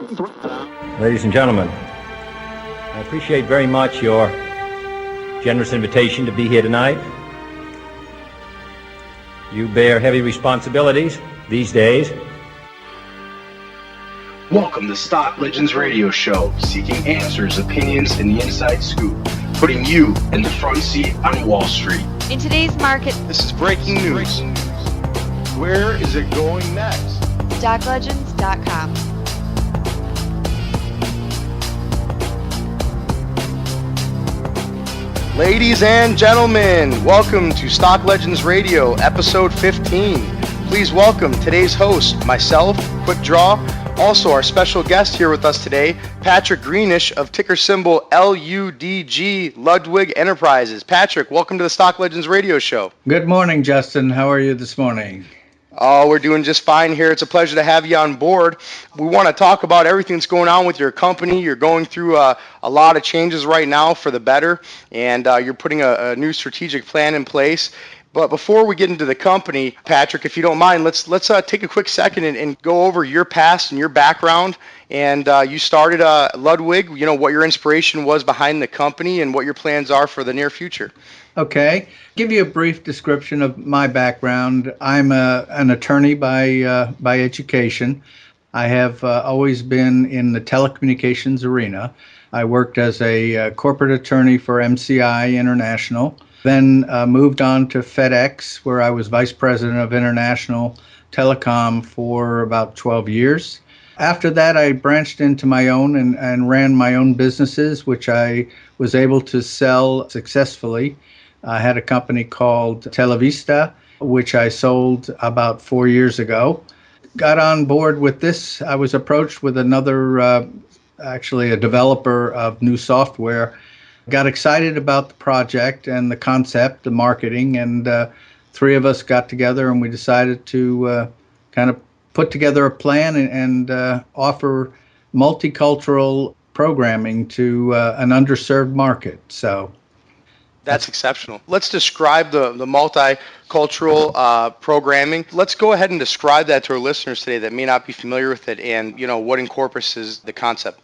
Ladies and gentlemen, I appreciate very much your generous invitation to be here tonight. You bear heavy responsibilities these days. Welcome to Stock Legends Radio Show, seeking answers, opinions, and the inside scoop, putting you in the front seat on Wall Street. In today's market, This is breaking news. Where is it going next? StockLegends.com. Ladies and gentlemen, welcome to Stock Legends Radio, episode 15. Please welcome today's host, myself, Quick Draw. Also, our special guest here with us today, Patrick Greenish of ticker symbol LUDG, LUDG Enterprises. Patrick, welcome to the Stock Legends Radio Show. Good morning, Justin. How are you this morning? Oh, we're doing just fine here. It's a pleasure to have you on board. We want to talk about everything that's going on with your company. You're going through a lot of changes right now for the better, and you're putting a new strategic plan in place. But before we get into the company, Patrick, if you don't mind, let's take a quick second and go over your past and your background. And you started Ludwig, what your inspiration was behind the company and what your plans are for the near future. Okay. Give you a brief description of my background. I'm an attorney by education. I have always been in the telecommunications arena. I worked as a corporate attorney for MCI International, then moved on to FedEx, where I was vice president of international telecom for about 12 years. After that, I branched into my own and ran my own businesses, which I was able to sell successfully. I had a company called Televista, which I sold about 4 years ago. Got on board with this. I was approached with another, actually a developer of new software. Got excited about the project and the concept, the marketing, and three of us got together and we decided to kind of put together a plan and offer multicultural programming to an underserved market. So that's exceptional. Let's describe the multicultural programming. Let's go ahead and describe that to our listeners today that may not be familiar with it and, what encompasses the concept.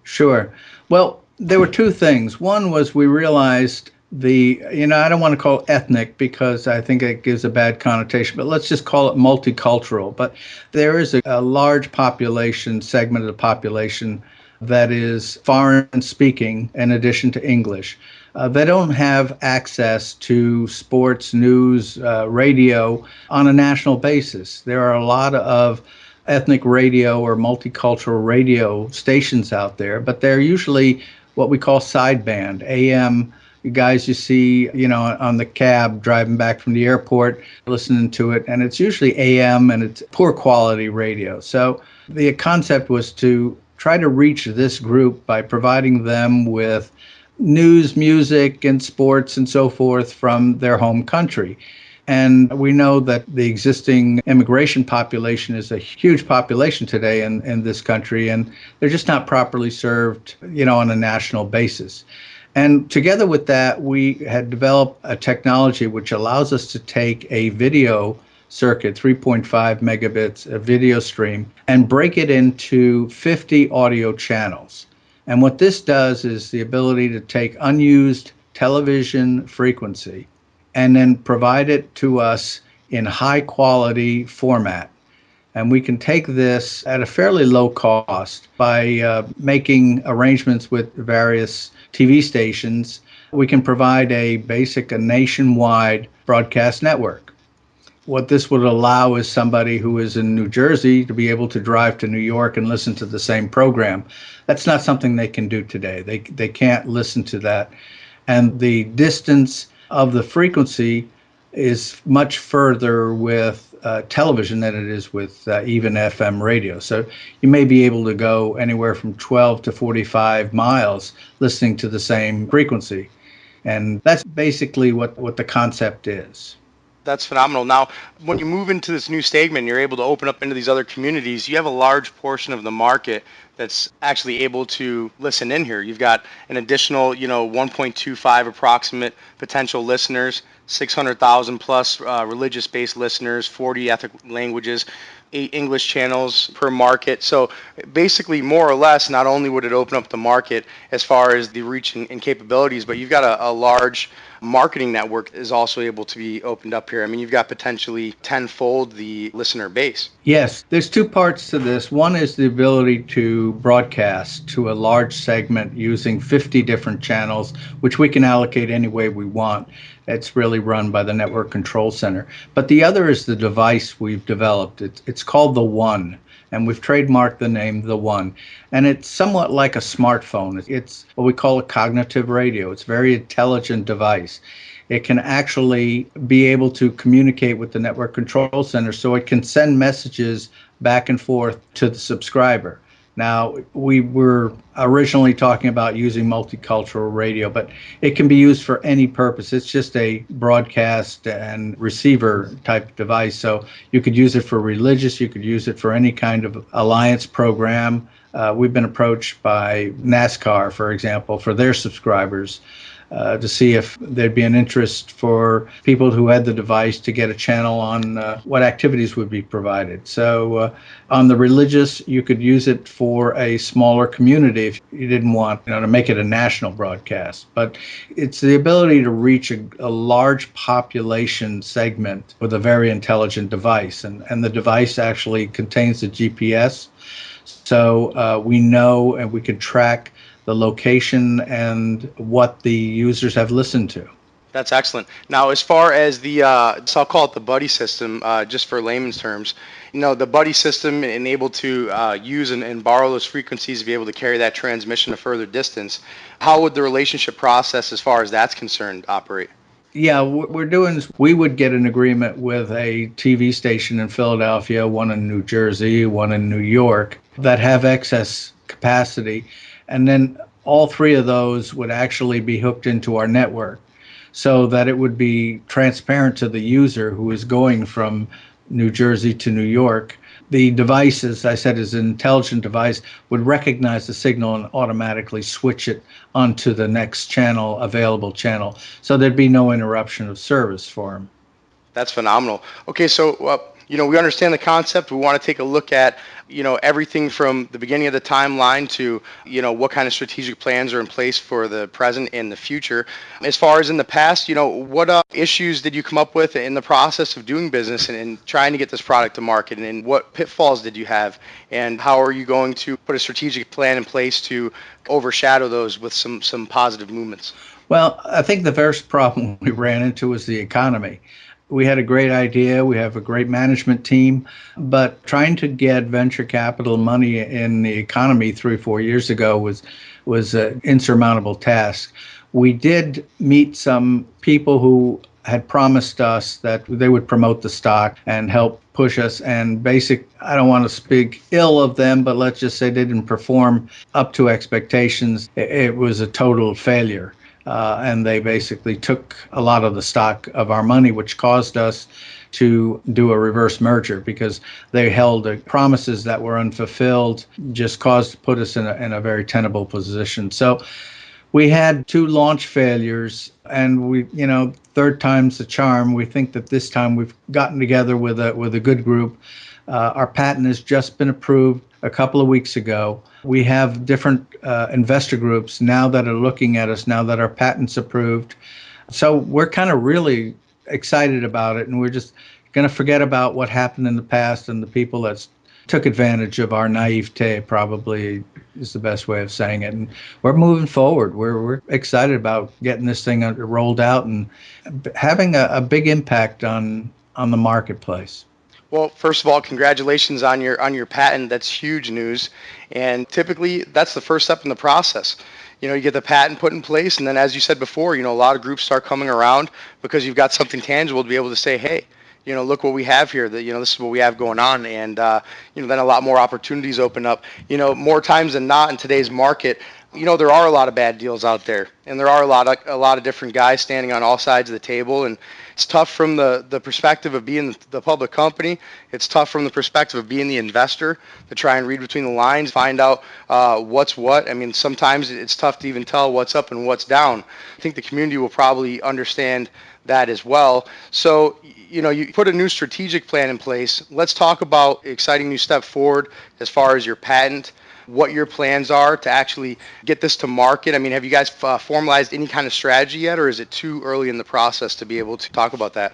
Sure. Well, there were two things. One was we realized I don't want to call it ethnic because I think it gives a bad connotation, but let's just call it multicultural. But there is a large segment of the population that is foreign speaking in addition to English. They don't have access to sports, news, radio on a national basis. There are a lot of ethnic radio or multicultural radio stations out there, but they're usually what we call sideband, AM. You guys you see, on the cab driving back from the airport, listening to it, and it's usually AM and it's poor quality radio. So the concept was to try to reach this group by providing them with news, music, and sports and so forth from their home country. And we know that the existing immigration population is a huge population today in this country, and they're just not properly served, on a national basis. And together with that, we had developed a technology which allows us to take a video circuit, 3.5 megabits, a video stream, and break it into 50 audio channels. And what this does is the ability to take unused television frequency and then provide it to us in high quality format. And we can take this at a fairly low cost by making arrangements with various TV stations. We can provide a nationwide broadcast network. What this would allow is somebody who is in New Jersey to be able to drive to New York and listen to the same program. That's not something they can do today. They can't listen to that. And the distance of the frequency is much further with television than it is with even FM radio. So you may be able to go anywhere from 12 to 45 miles listening to the same frequency. And that's basically what the concept is. That's phenomenal. Now, when you move into this new segment, you're able to open up into these other communities. You have a large portion of the market that's actually able to listen in here. You've got an additional, 1.25 approximate potential listeners, 600,000 plus religious-based listeners, 40 ethnic languages. 8 English channels per market. So basically, more or less, not only would it open up the market as far as the reach and capabilities, but you've got a large marketing network is also able to be opened up here. I mean, you've got potentially tenfold the listener base. Yes, there's two parts to this. One is the ability to broadcast to a large segment using 50 different channels, which we can allocate any way we want. It's really run by the Network Control Center. But the other is the device we've developed. It's called the One, and we've trademarked the name the One. And it's somewhat like a smartphone. It's what we call a cognitive radio. It's a very intelligent device. It can actually be able to communicate with the Network Control Center, so it can send messages back and forth to the subscriber. Now, we were originally talking about using multicultural radio, but it can be used for any purpose. It's just a broadcast and receiver type device. So you could use it for religious, you could use it for any kind of alliance program. We've been approached by NASCAR, for example, for their subscribers. To see if there'd be an interest for people who had the device to get a channel on what activities would be provided. So on the religious, you could use it for a smaller community if you didn't want to make it a national broadcast. But it's the ability to reach a large population segment with a very intelligent device. And the device actually contains a GPS. So we know and we could track the location and what the users have listened to. That's excellent. Now, as far as the, so I'll call it the buddy system, just for layman's terms, the buddy system enabled to use and borrow those frequencies to be able to carry that transmission a further distance. How would the relationship process, as far as that's concerned, operate? Yeah, what we're doing is we would get an agreement with a TV station in Philadelphia, one in New Jersey, one in New York, that have excess capacity. And then all three of those would actually be hooked into our network so that it would be transparent to the user who is going from New Jersey to New York. The device, as I said, is an intelligent device, would recognize the signal and automatically switch it onto the next channel, available channel. So there'd be no interruption of service for them. That's phenomenal. Okay, so we understand the concept. We want to take a look at everything from the beginning of the timeline to what kind of strategic plans are in place for the present and the future. As far as in the past, what issues did you come up with in the process of doing business and trying to get this product to market, and what pitfalls did you have, and how are you going to put a strategic plan in place to overshadow those with some positive movements? Well, I think the first problem we ran into was the economy. We had a great idea. We have a great management team, but trying to get venture capital money in the economy 3 or 4 years ago was an insurmountable task. We did meet some people who had promised us that they would promote the stock and help push us. And I don't want to speak ill of them, but let's just say they didn't perform up to expectations. It was a total failure. And they basically took a lot of the stock of our money, which caused us to do a reverse merger because they held promises that were unfulfilled, just put us in a very tenable position. So we had 2 launch failures, and we, third time's the charm. We think that this time we've gotten together with a good group. Our patent has just been approved a couple of weeks ago. We have different investor groups now that are looking at us now that our patent's approved. So we're kind of really excited about it, and we're just going to forget about what happened in the past and the people that took advantage of our naivete, probably is the best way of saying it. And we're moving forward. We're excited about getting this thing rolled out and having a big impact on the marketplace. Well, first of all, congratulations on your patent. That's huge news. And typically, that's the first step in the process. You get the patent put in place, and then, as you said before, a lot of groups start coming around because you've got something tangible to be able to say, hey, look what we have here. That this is what we have going on, and then a lot more opportunities open up. More times than not in today's market, there are a lot of bad deals out there, and there are a lot of different guys standing on all sides of the table, and it's tough from the perspective of being the public company. It's tough from the perspective of being the investor to try and read between the lines, find out what's what. I mean, sometimes it's tough to even tell what's up and what's down. I think the community will probably understand that as well. So, you put a new strategic plan in place. Let's talk about exciting new step forward as far as your patent, what your plans are to actually get this to market. I mean, have you guys formalized any kind of strategy yet, or is it too early in the process to be able to talk about that?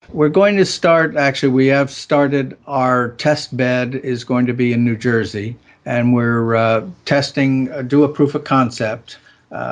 We're going to start, actually, we have started. Our test bed is going to be in New Jersey, and we're testing, do a proof of concept.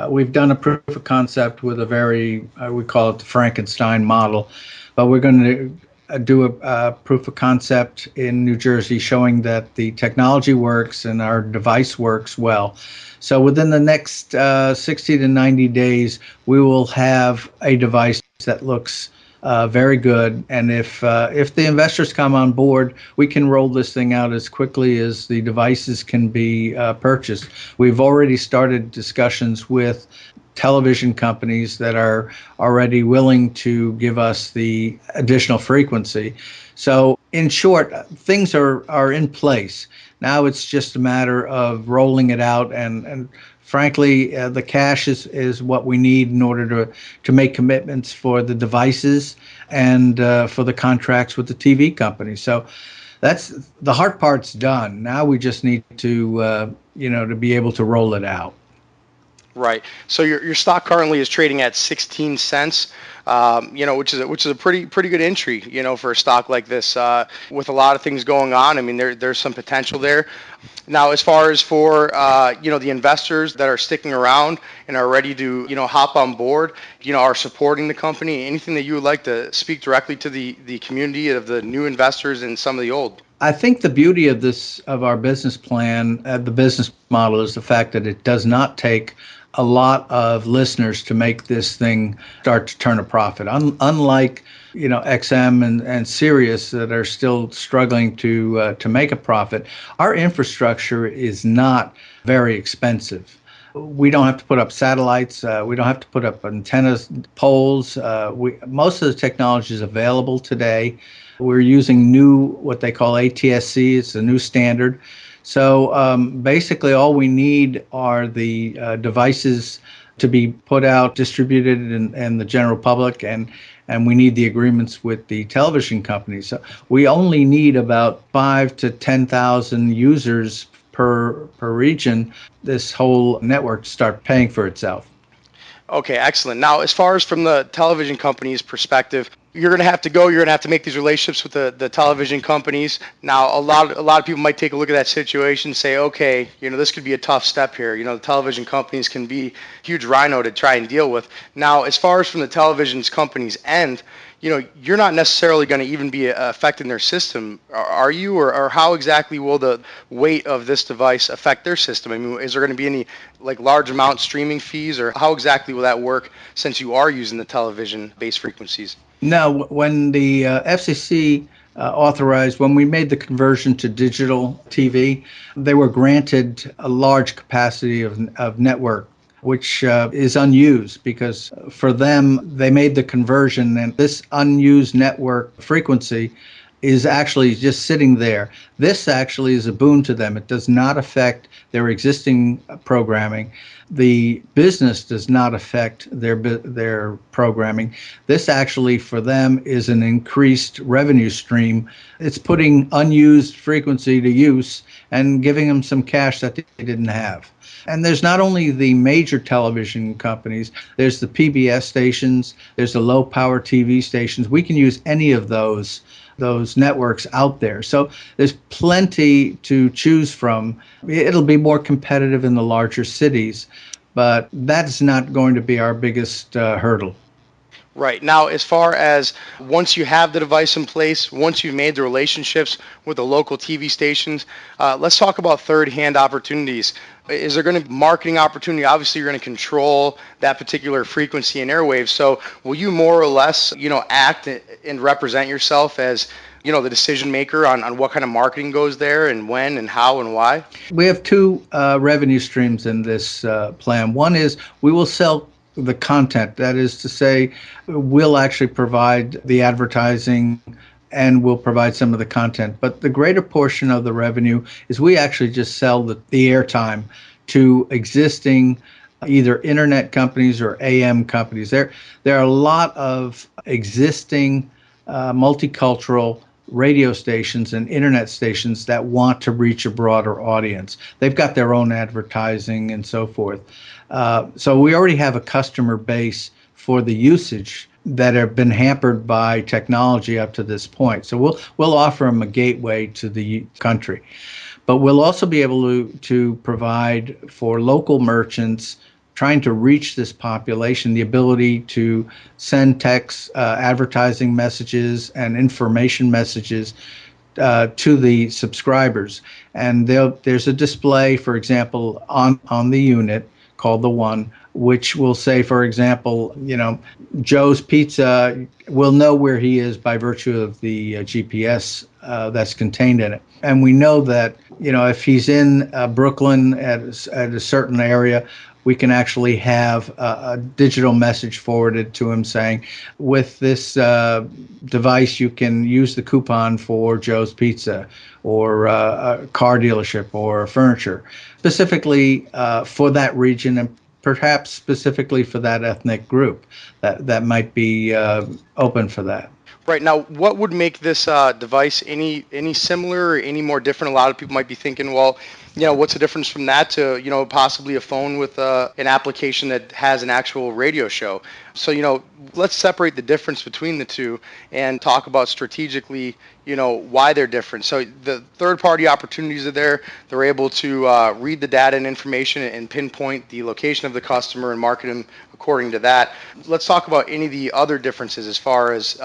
We've done a proof of concept with a very, we call it the Frankenstein model, but we're going to do a proof of concept in New Jersey showing that the technology works and our device works well. So within the next 60 to 90 days, we will have a device that looks very good. And if the investors come on board, we can roll this thing out as quickly as the devices can be purchased. We've already started discussions with television companies that are already willing to give us the additional frequency. So in short, things are in place. Now it's just a matter of rolling it out, and frankly, the cash is what we need in order to make commitments for the devices and for the contracts with the TV companies. So that's the hard part's done. Now we just need to to be able to roll it out. Right. So your stock currently is trading at 16 cents, which is a pretty good entry, for a stock like this, with a lot of things going on. I mean, there's some potential there. Now, as far as for the investors that are sticking around and are ready to hop on board, are supporting the company, anything that you would like to speak directly to the community of the new investors and some of the old? I think the beauty of our business plan, the business model, is the fact that it does not take a lot of listeners to make this thing start to turn a profit. Unlike XM and Sirius that are still struggling to make a profit, our infrastructure is not very expensive. We don't have to put up satellites. We don't have to put up antennas, poles. Most of the technology is available today. We're using what they call ATSC. It's a new standard. So basically all we need are the devices to be put out, distributed in the general public, and we need the agreements with the television companies. So we only need about 5 to 10,000 users per region, this whole network to start paying for itself. Okay, excellent. Now, as far as from the television company's perspective, you're going to have to make these relationships with the television companies. Now, a lot of people might take a look at that situation and say, okay, this could be a tough step here. The television companies can be a huge rhino to try and deal with. Now, as far as from the television company's end, you're not necessarily going to even be affecting their system, are you? Or how exactly will the weight of this device affect their system? I mean, is there going to be any large amount streaming fees, or how exactly will that work since you are using the television base frequencies? No, when the FCC authorized, when we made the conversion to digital TV, they were granted a large capacity of network, which is unused because for them, they made the conversion, and this unused network frequency is actually just sitting there. This actually is a boon to them. It does not affect their existing programming. The business does not affect their programming. This actually for them is an increased revenue stream. It's putting unused frequency to use and giving them some cash that they didn't have. And there's not only the major television companies, there's the PBS stations, there's the low power TV stations. We can use any of those networks out there. So there's plenty to choose from. It'll be more competitive in the larger cities, but that's not going to be our biggest hurdle. Right. Now, as far as once you have the device in place, once you've made the relationships with the local TV stations, let's talk about third-hand opportunities. Is there going to be marketing opportunity? Obviously, you're going to control that particular frequency and airwaves. So will you more or less, act and represent yourself as, the decision maker on what kind of marketing goes there and when and how and why? We have two revenue streams in this plan. One is we will sell the content. That is to say, we'll actually provide the advertising and we'll provide some of the content. But the greater portion of the revenue is we actually just sell the airtime to existing either internet companies or AM companies. There are a lot of existing multicultural radio stations and internet stations that want to reach a broader audience. They've got their own advertising and so forth. So we already have a customer base for the usage that have been hampered by technology up to this point. So we'll offer them a gateway to the country. But we'll also be able to provide for local merchants trying to reach this population the ability to send text, advertising messages, and information messages to the subscribers. And there's a display, for example, on the unit called the One, which will say, for example, Joe's Pizza will know where he is by virtue of the GPS that's contained in it. And we know that, if he's in Brooklyn at a certain area, we can actually have a digital message forwarded to him saying, with this device, you can use the coupon for Joe's Pizza or a car dealership or furniture, specifically for that region and perhaps specifically for that ethnic group that might be open for that. Right. Now, what would make this device any similar or any more different? A lot of people might be thinking, well, what's the difference from that to, possibly a phone with an application that has an actual radio show? So, let's separate the difference between the two and talk about strategically, why they're different. So the third-party opportunities are there. They're able to read the data and information and pinpoint the location of the customer and market them according to that. Let's talk about any of the other differences as far as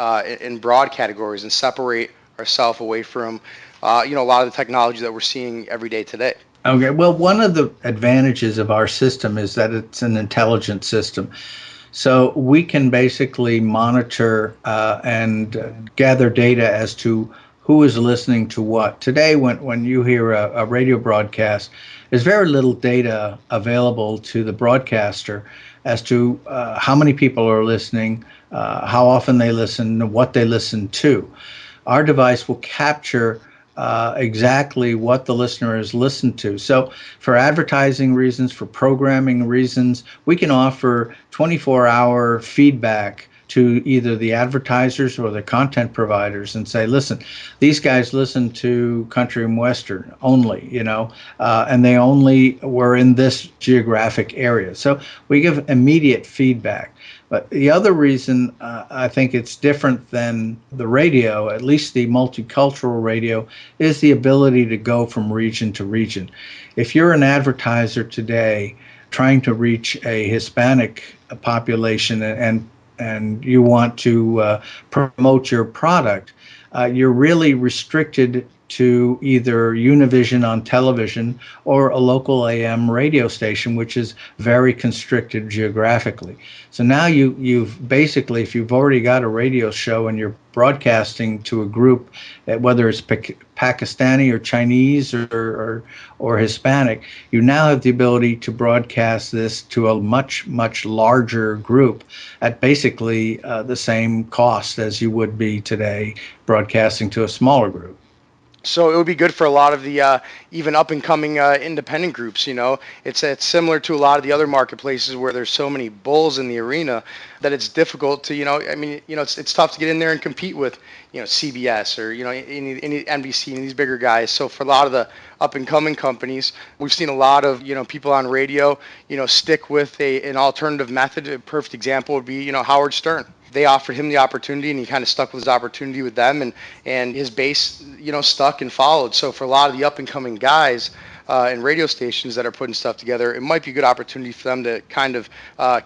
in broad categories and separate ourselves away from, a lot of the technology that we're seeing every day today. Okay, well, one of the advantages of our system is that it's an intelligent system. So we can basically monitor and gather data as to who is listening to what. Today, when you hear a radio broadcast, there's very little data available to the broadcaster as to how many people are listening, how often they listen, what they listen to. Our device will capture exactly what the listener has listened to. So for advertising reasons, for programming reasons, we can offer 24-hour feedback to either the advertisers or the content providers and say, listen, these guys listen to country and western only, and they only were in this geographic area. So we give immediate feedback. But the other reason I think it's different than the radio, at least the multicultural radio, is the ability to go from region to region. If you're an advertiser today trying to reach a Hispanic population and you want to promote your product, you're really restricted to either Univision on television or a local AM radio station, which is very constricted geographically. So now you've basically, if you've already got a radio show and you're broadcasting to a group, whether it's Pakistani or Chinese or Hispanic, you now have the ability to broadcast this to a much, much larger group at basically the same cost as you would be today broadcasting to a smaller group. So it would be good for a lot of the even up-and-coming independent groups. It's similar to a lot of the other marketplaces where there's so many bulls in the arena that it's difficult to, it's tough to get in there and compete with, CBS or any NBC and these bigger guys. So for a lot of the up-and-coming companies, we've seen a lot of people on radio, stick with an alternative method. A perfect example would be Howard Stern. They offered him the opportunity, and he kind of stuck with his opportunity with them, and his base, stuck and followed. So for a lot of the up-and-coming guys and radio stations that are putting stuff together, it might be a good opportunity for them to kind of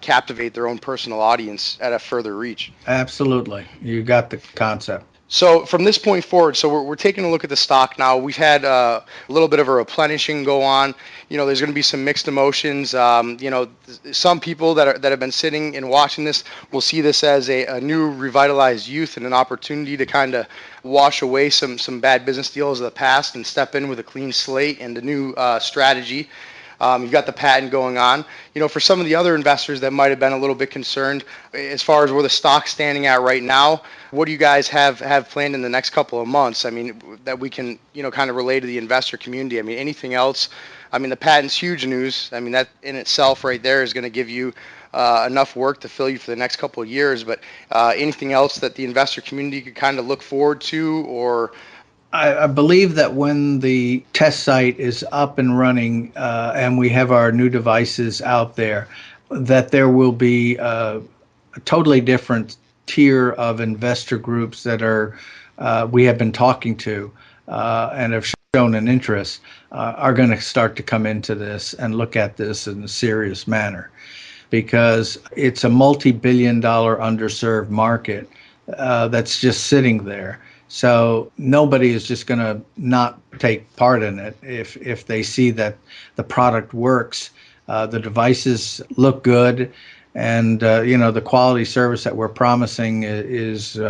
captivate their own personal audience at a further reach. Absolutely. You got the concept. So from this point forward, so we're taking a look at the stock now. We've had a little bit of a replenishing go on. There's going to be some mixed emotions. Some people that have been sitting and watching this will see this as a new revitalized youth and an opportunity to kind of wash away some bad business deals of the past and step in with a clean slate and a new strategy. You've got the patent going on. For some of the other investors that might have been a little bit concerned as far as where the stock's standing at right now, what do you guys have planned in the next couple of months? I mean, that we can, kind of relay to the investor community. I mean, anything else I mean, the patent's huge news. I mean, that in itself right there is going to give you enough work to fill you for the next couple of years. But anything else that the investor community could kind of look forward to, or I believe that when the test site is up and running and we have our new devices out there, that there will be a totally different tier of investor groups that are we have been talking to and have shown an interest are going to start to come into this and look at this in a serious manner, because it's a multi-billion-dollar underserved market that's just sitting there. So nobody is just going to not take part in it if they see that the product works, the devices look good, and the quality service that we're promising is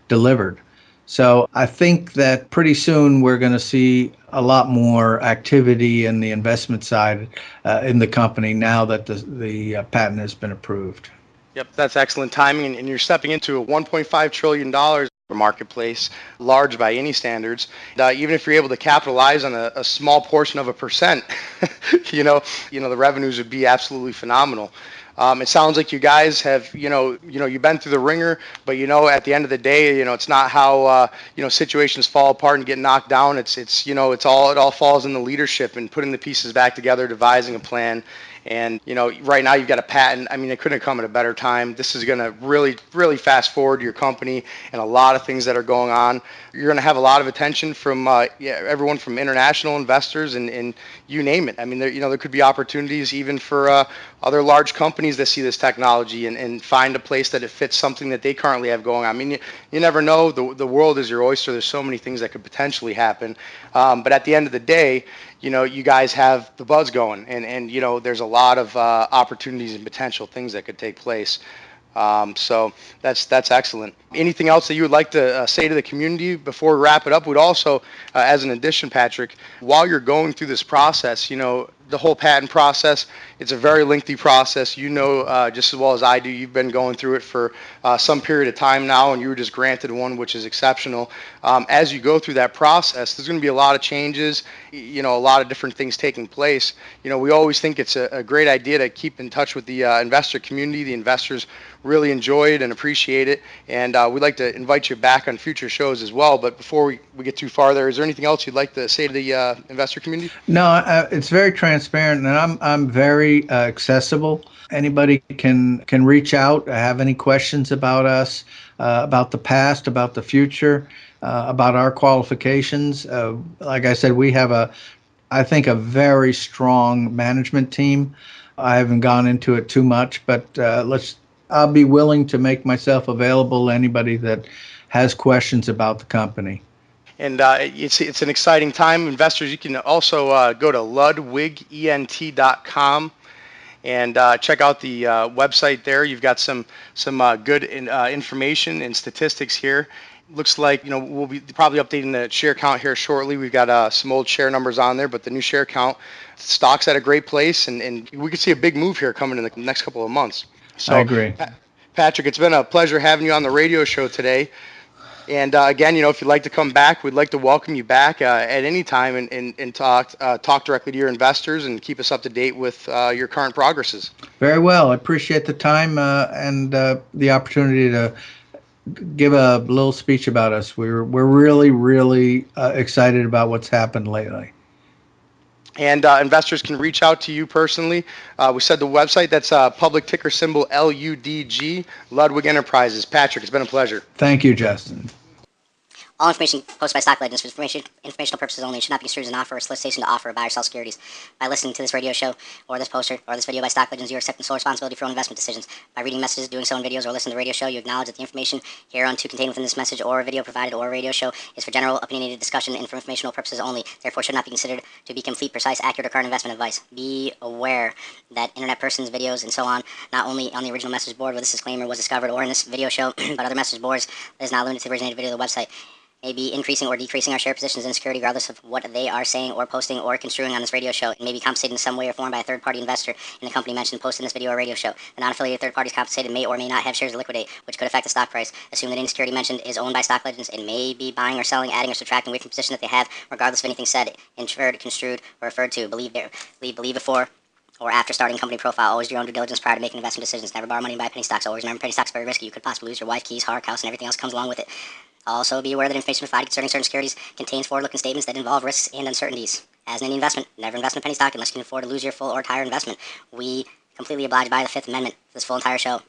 delivered. So I think that pretty soon we're going to see a lot more activity in the investment side in the company now that the patent has been approved. Yep, that's excellent timing, and you're stepping into a $1.5 trillion marketplace, large by any standards. Even if you're able to capitalize on a small portion of a percent, the revenues would be absolutely phenomenal. It sounds like you guys have, you've been through the ringer, but at the end of the day, it's not how situations fall apart and get knocked down. It all falls in the leadership and putting the pieces back together, devising a plan. And, right now you've got a patent. I mean, it couldn't come at a better time. This is going to really, really fast forward your company and a lot of things that are going on. You're going to have a lot of attention from everyone from international investors and you name it. I mean, there could be opportunities even for other large companies that see this technology and find a place that it fits something that they currently have going on. I mean, you never know. The world is your oyster. There's so many things that could potentially happen. But at the end of the day, you guys have the buzz going, and there's a lot of opportunities and potential things that could take place. So that's excellent. Anything else that you would like to say to the community before we wrap it up? We'd also, as an addition, Patrick, while you're going through this process, the whole patent process, it's a very lengthy process. Just as well as I do, you've been going through it for some period of time now, and you were just granted one, which is exceptional. As you go through that process, there's going to be a lot of changes, a lot of different things taking place. We always think it's a great idea to keep in touch with the investor community. The investors really enjoy it and appreciate it, and we'd like to invite you back on future shows as well. But before we get too far there, is there anything else you'd like to say to the investor community? No, it's very transparent, and I'm very accessible. Anybody can reach out, have any questions about us, about the past, about the future, about our qualifications. Like I said, we have I think, a very strong management team. I haven't gone into it too much, but I'll be willing to make myself available to anybody that has questions about the company. And it's an exciting time. Investors, you can also go to ludwigent.com and check out the website there. You've got some good information and statistics here. Looks like we'll be probably updating the share count here shortly. We've got some old share numbers on there, but the new share count, stock's at a great place, and we could see a big move here coming in the next couple of months. So, I agree. Patrick, it's been a pleasure having you on the radio show today. And again, if you'd like to come back, we'd like to welcome you back at any time and talk directly to your investors and keep us up to date with your current progresses. Very well. I appreciate the time and the opportunity to give a little speech about us. We're really, really excited about what's happened lately. And investors can reach out to you personally. We said the website, that's public ticker symbol LUDG, Ludwig Enterprises. Patrick, it's been a pleasure. Thank you, Justin. All information posted by Stock Legends for informational purposes only should not be construed as an offer or solicitation to offer or buy or sell securities. By listening to this radio show or this poster or this video by Stock Legends, you are accepting sole responsibility for your own investment decisions. By reading messages, doing so in videos, or listening to the radio show, you acknowledge that the information hereunto contained within this message or video provided or radio show is for general opinionated discussion and for informational purposes only, therefore should not be considered to be complete, precise, accurate, or current investment advice. Be aware that internet persons, videos, and so on, not only on the original message board where this disclaimer was discovered or in this video show, but other message boards, that is not limited to the originated video of the website, may be increasing or decreasing our share positions in security regardless of what they are saying or posting or construing on this radio show, and may be compensated in some way or form by a third-party investor in the company mentioned posted in this video or radio show. The non-affiliated third parties compensated may or may not have shares to liquidate, which could affect the stock price. Assume that any security mentioned is owned by Stock Legends and may be buying or selling, adding or subtracting away from the position that they have, regardless of anything said, inferred, construed, or referred to. Believe before or after starting company profile. Always do your own due diligence prior to making investment decisions. Never borrow money and buy penny stocks. Always remember penny stocks are very risky. You could possibly lose your wife, keys, car, house, and everything else comes along with it. Also, be aware that information provided concerning certain securities contains forward-looking statements that involve risks and uncertainties. As in any investment, never invest in a penny stock unless you can afford to lose your full or entire investment. We completely oblige by the Fifth Amendment for this full entire show.